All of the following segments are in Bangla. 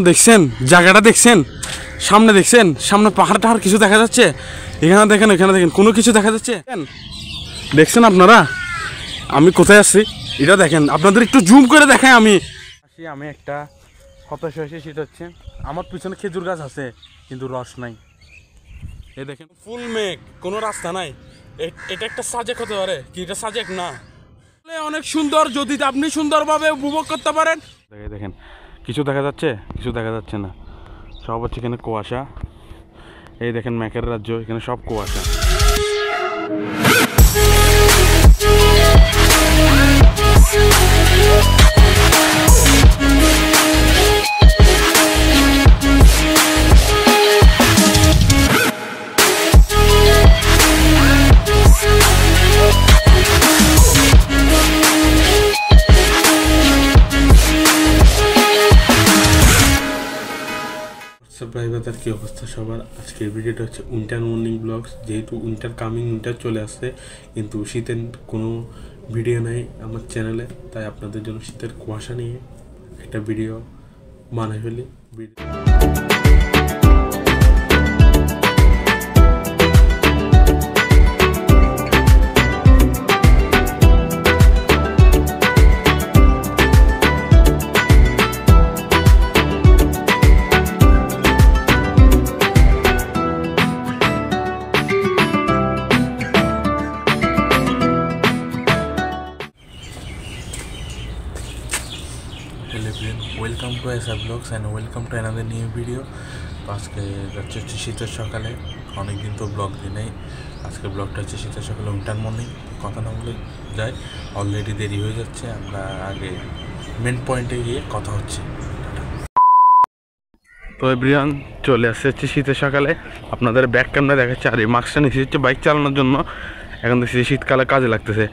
দেখছেন জায়গাটা, দেখছেন সামনে, দেখছেন সামনে পাহাড় টাহাড় কিছু দেখা যাচ্ছে? এখানে দেখেন, এখানে দেখেন, কোনো কিছু দেখা যাচ্ছে? দেখছেন আপনারা আমি কোথায় আসছি? এটা দেখেন, আপনাদের একটু জুম করে দেখাই। আমি একটা হতাশ হয়েছি, সেটা হচ্ছে আমার পিছনে খেজুর গাছ আছে কিন্তু রস নাই। এই দেখেন ফুল মেঘ, কোনো রাস্তা নাই। এটা একটা সাজেক হতে পারে কি? এটা সাজেক না, অনেক সুন্দর। যদি আপনি সুন্দরভাবে উপভোগ করতে পারেন। দেখেন কিছু দেখা যাচ্ছে, কিছু দেখা যাচ্ছে না, সব হচ্ছে এখানে কুয়াশা। এই দেখেন মেঘের রাজ্য, এখানে সব কুয়াশা। ভাইবাদার কি অবস্থা সবার? আজকের ভিডিওটা হচ্ছে উইন্টার মর্নিং ব্লগস। যেহেতু উইন্টার চলে আসছে কিন্তু শীতের কোনো ভিডিও নাই আমার চ্যানেলে, তাই আপনাদের জন্য শীতের কুয়াশা নিয়ে একটা ভিডিও বানাই ফেলি। Welcome to SR blogs and welcome to another new video. তো আজকে যাচ্ছে শীতের সকালে, অনেকদিন তো ব্লগ দিই নাই। আজকে ব্লগটা হচ্ছে শীতের সকালে উইন্টার মর্নিং। কথা না বলে যাই, অলরেডি দেরি হয়ে যাচ্ছে। আমরা আগে মেন পয়েন্টে গিয়ে কথা হচ্ছে। তো এভরিওয়ান চলে আসছে হচ্ছে শীতের সকালে, আপনাদের ব্যাক ক্যামেরা দেখাচ্ছে। আর এই মাস্কটা নিচ্ছি হচ্ছে বাইক চালানোর জন্য। এখন দেখছি শীতকালে কাজে লাগতেছে।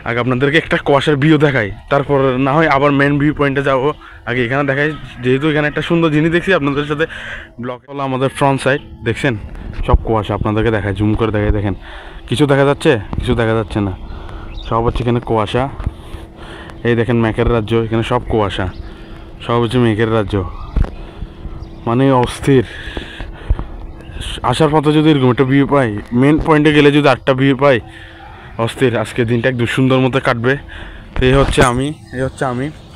আগে আপনাদেরকে একটা কুয়াশার ভিউ দেখাই, তারপর না হয় আবার মেন ভিউ পয়েন্টে যাবো। আগে এখানে দেখাই, যেহেতু এখানে একটা সুন্দর জিনিস দেখছি আপনাদের সাথে ব্লগ হলো। আমাদের ফ্রন্ট সাইড দেখছেন সব কুয়াশা, আপনাদেরকে দেখায়, জুম করে দেখাই। দেখেন কিছু দেখা যাচ্ছে, কিছু দেখা যাচ্ছে না, সব হচ্ছে এখানে কুয়াশা। এই দেখেন মেঘের রাজ্য, এখানে সব কুয়াশা, সব হচ্ছে মেঘের রাজ্য, মানে অস্থির। আসার পথে যদি এরকম একটা ভিউ পাই, মেন পয়েন্টে গেলে যদি 8টা ভিউ পাই, অস্থির। আজকে দিনটা একদম সুন্দর মতো কাটবে। তো এই হচ্ছে আমি।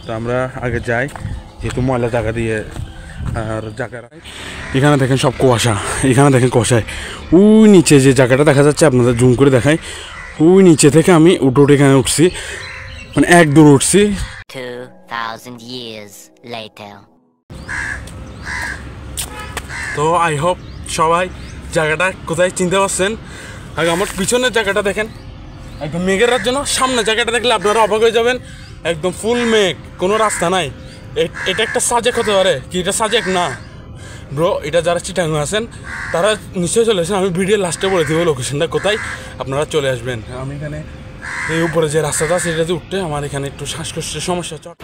তো আমরা আগে যাই, যেহেতু ময়লা জায়গা দিয়ে। আর জায়গাটা এখানে দেখেন সব কুয়াশা, এখানে দেখেন কুয়াশায়। ওই নিচে যে জায়গাটা দেখা যাচ্ছে, আপনাদের জুম করে দেখাই। ওই নিচে থেকে আমি উঠে এখানে উঠছি, মানে এক দূর উঠছি। 2000 years later. তো আই হোপ সবাই জায়গাটা কোথায় চিনতে পারছেন। আগে আমার পিছনের জায়গাটা দেখেন, একদম মেঘের রাজ্য না। সামনে জায়গাটা দেখলে আপনারা অবাক হয়ে যাবেন, একদম ফুল মেঘ, কোনো রাস্তা নাই। এটা একটা সাজেক হতে পারে কি? এটা সাজেক না ব্রো। এটা যারা চিটাগাং আছেন তারা নিশ্চয়ই চলে আসেন। আমি ভিডিও লাস্টে বলে দেবো লোকেশনটা কোথায়, আপনারা চলে আসবেন। আমি এখানে এই উপরে যে রাস্তাটা সেটাতে উঠতে আমার এখানে একটু শ্বাসকষ্টের সমস্যা চট।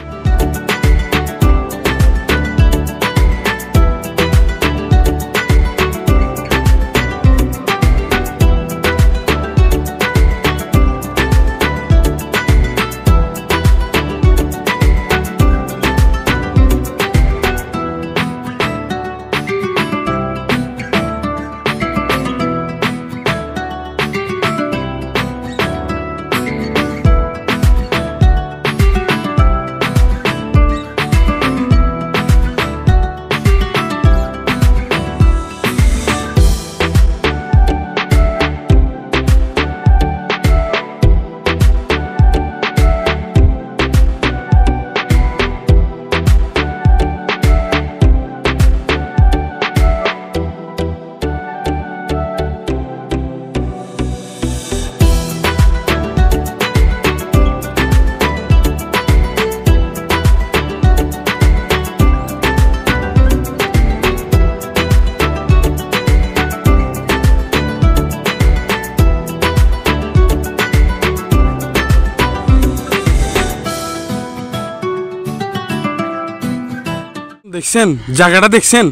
দেখছেন জায়গাটা, দেখছেন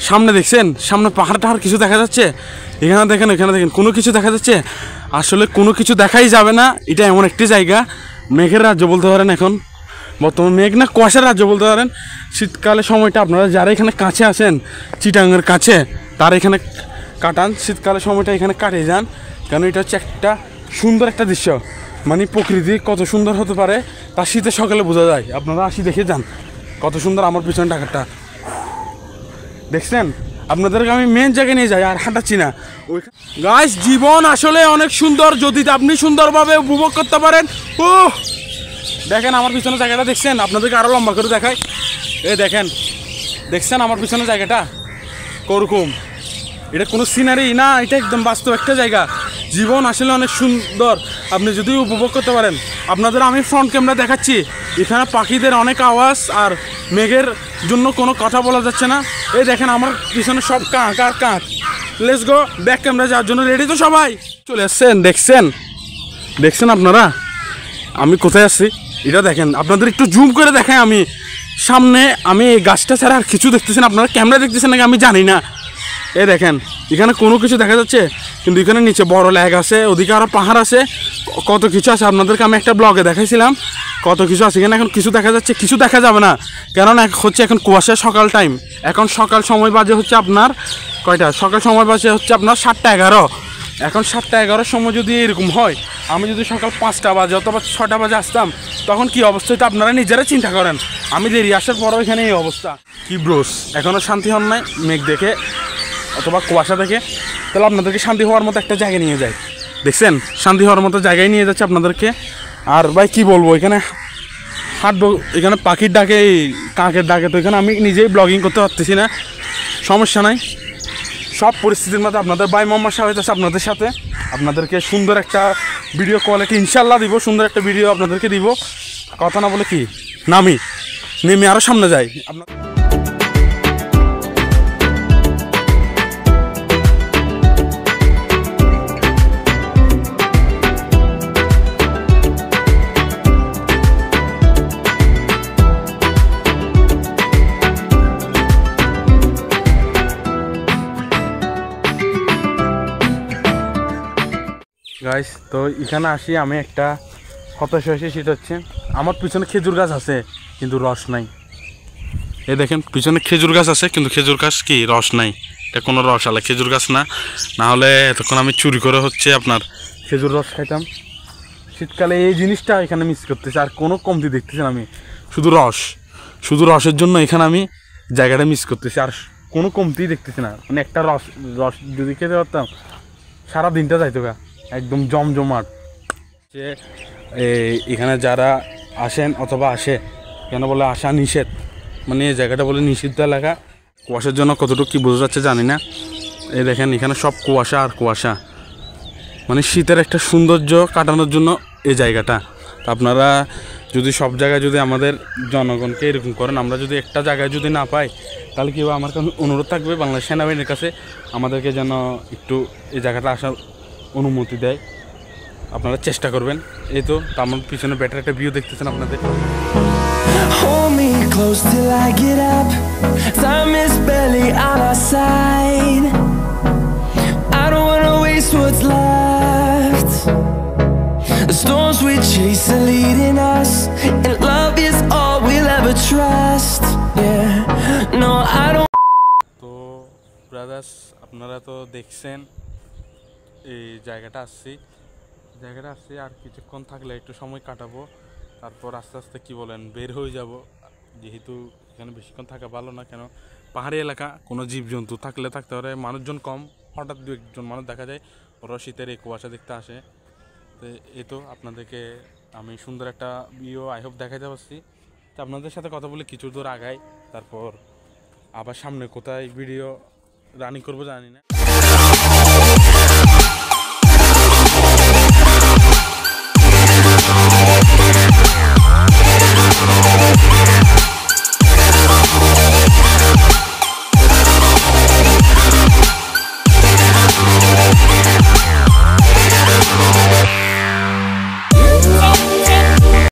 সামনে, দেখছেন সামনে পাহাড় টাহাড় কিছু দেখা যাচ্ছে? এখানে দেখেন, এখানে দেখেন, কোনো কিছু দেখা যাচ্ছে? আসলে কোনো কিছু দেখাই যাবে না। এটা এমন একটি জায়গা, মেঘের রাজ্য বলতে পারেন এখন। বর্তমান মেঘ না কুয়াশার রাজ্য বলতে পারেন। শীতকালে সময়টা আপনারা যারা এখানে কাছে আসেন, চিটাগাংয়ের কাছে, তারা এখানে কাটান, শীতকালের সময়টা এখানে কাটিয়ে যান। কারণ এটা হচ্ছে একটা সুন্দর একটা দৃশ্য, মানে প্রকৃতি কত সুন্দর হতে পারে তা শীতের সকালে বোঝা যায়। আপনারা আসি দেখে যান কত সুন্দর। আমার পিছনে ঢাকাটা দেখছেন? আপনাদেরকে আমি মেন জায়গায় নিয়ে যাই আর হাঁটাচ্ছি না। গাইস, জীবন আসলে অনেক সুন্দর যদি আপনি সুন্দরভাবে উপভোগ করতে পারেন। ও দেখেন আমার পিছনে জায়গাটা দেখছেন? আপনাদেরকে আরও লম্বা করে দেখাই। দেখেন, দেখছেন আমার পিছনে জায়গাটা করকম? এটা কোনো সিনারি না, এটা একদম বাস্তব একটা জায়গা। জীবন আসলে অনেক সুন্দর আপনি যদি উপভোগ করতে পারেন। আপনাদের আমি ফ্রন্ট ক্যামেরা দেখাচ্ছি, এখানে পাখিদের অনেক আওয়াজ আর মেঘের জন্য কোনো কথা বলা যাচ্ছে না। দেখেন আমার পিছনে সব কাক আর কাক। লেটস গো ব্যাক ক্যামেরা যাওয়ার জন্য রেডি তো সবাই? চলে আসছেন? দেখছেন আপনারা আমি কোথায় আসছি? এটা দেখেন, আপনাদের একটু জুম করে দেখাই। আমি সামনে আমি এই গাছটা ছাড়া আর কিছু দেখতেছেন। আপনারা ক্যামেরা দেখতেছেন নাকি আমি জানি না। দেখেন এখানে কোনো কিছু দেখা যাচ্ছে, কিন্তু এখানে নিচে বড় লেক আছে, ওদিকে আরও পাহাড় আছে, কত কিছু আছে। আপনাদেরকে আমি একটা ব্লগে দেখাইছিলাম কত কিছু আছে এখানে। এখন কিছু দেখা যাচ্ছে, কিছু দেখা যাবে না, কারণ হচ্ছে এখন কুয়াশা, সকাল টাইম। এখন সকাল সময় বাজে হচ্ছে আপনার কয়টা? সকাল সময় বাজে হচ্ছে আপনার 7টা 11। এখন 7টা 11 সময় যদি এরকম হয়, আমি যদি সকাল 5টা বাজে অথবা 6টা বাজে আসতাম, তখন কি অবস্থা হতো আপনারা নিজেরা চিন্তা করেন। আমি দেরি আসার পরও এখানে এই অবস্থা। কি ব্রোস, এখনও শান্তি হন নাই মেঘ দেখে অথবা কুয়াশা দেখে? তাহলে আপনাদেরকে শান্তি হওয়ার মতো একটা জায়গায় নিয়ে যায়। দেখছেন, শান্তি হওয়ার মতো জায়গায় নিয়ে যাচ্ছে আপনাদেরকে। আর ভাই কি বলবো, এখানে হাঁটবো, এখানে পাখির ডাকে, কাকের ডাকে, তো এখানে আমি নিজেই ব্লগিং করতে পারতেছি না। সমস্যা নাই, সব পরিস্থিতির মধ্যে আপনাদের ভাই মোহাম্মদ শাহেদ আছে আপনাদের সাথে। আপনাদেরকে সুন্দর একটা ভিডিও কোয়ালিটি ইনশাল্লাহ দিব, সুন্দর একটা ভিডিও আপনাদেরকে দিব। কথা না বলে কি নেমে আরও সামনে যাই। আপনার গাইস, তো এখানে আসি আমি একটা হতাশ হয়েছি। সেটা হচ্ছে আমার পিছনে খেজুর গাছ আছে কিন্তু রস নাই। দেখেন পিছনে খেজুর গাছ আছে কিন্তু খেজুর গাছ কি রস নাই। এটা কোনো রস আলা খেজুর গাছ না, না হলে এতক্ষণ আমি চুরি করে হচ্ছে আপনার খেজুর রস খাইতাম। শীতকালে এই জিনিসটা এখানে মিস করতেছি, আর কোনো কমতি দেখতেছি না আমি। শুধু রসের জন্য এখানে আমি জায়গাটা মিস করতেছি, আর কোনো কমতি দেখতেছি না। মানে একটা রস যদি খেতে পারতাম সারা দিনটা যাইতো গা, একদম জমজমাট। যে এখানে যারা আসেন অথবা আসে, কেন বলে আসা নিষেধ, মানে এই জায়গাটা বলে নিষিদ্ধ এলাকা। কুয়াশার জন্য কতটুকু কী বোঝা যাচ্ছে জানি না। দেখেন এখানে সব কুয়াশা আর কুয়াশা, মানে শীতের একটা সৌন্দর্য কাটানোর জন্য এই জায়গাটা। আপনারা যদি সব জায়গায় যদি আমাদের জনগণকে এরকম করেন, আমরা যদি একটা জায়গায় যদি না পাই, তাহলে কী হবে? আমার কাছে অনুরোধ থাকবে বাংলাদেশ সেনাবাহিনীর কাছে আমাদেরকে যেন একটু এই জায়গাটা আসার অনুমতি দেয়। আপনারা চেষ্টা করবেন। এই তো আমার পিছনে বেটার একটা ভিউ দেখতেছেন আপনাদের। Hold me close till I get up. Time is barely on our side. I don't wanna waste what's left. The storms we chase are leading us, and love is all we'll ever trust. Yeah, no, I don't. তো ব্রাদার্স, আপনারা তো দেখছেন এই জায়গাটা আসছি আর কিছুক্ষণ থাকলে একটু সময় কাটাবো, তারপর আস্তে আস্তে কি বলেন বের হয়ে যাব। যেহেতু এখানে বেশিক্ষণ থাকা ভালো না, কেন পাহাড়ি এলাকা, কোনো জীবজন্তু থাকলে থাকতে পারে, মানুষজন কম, হঠাৎ দু একজন মানুষ দেখা যায়, ওরা শীতের এই কুয়াশা দেখতে আসে। তো এই তো আপনাদেরকে আমি সুন্দর একটা ভিডিও আই হোপ দেখাইতে পারছি। তো আপনাদের সাথে কথা বলে কিছু দূর আগাই, তারপর আবার সামনে কোথায় ভিডিও রানিং করবো জানি না।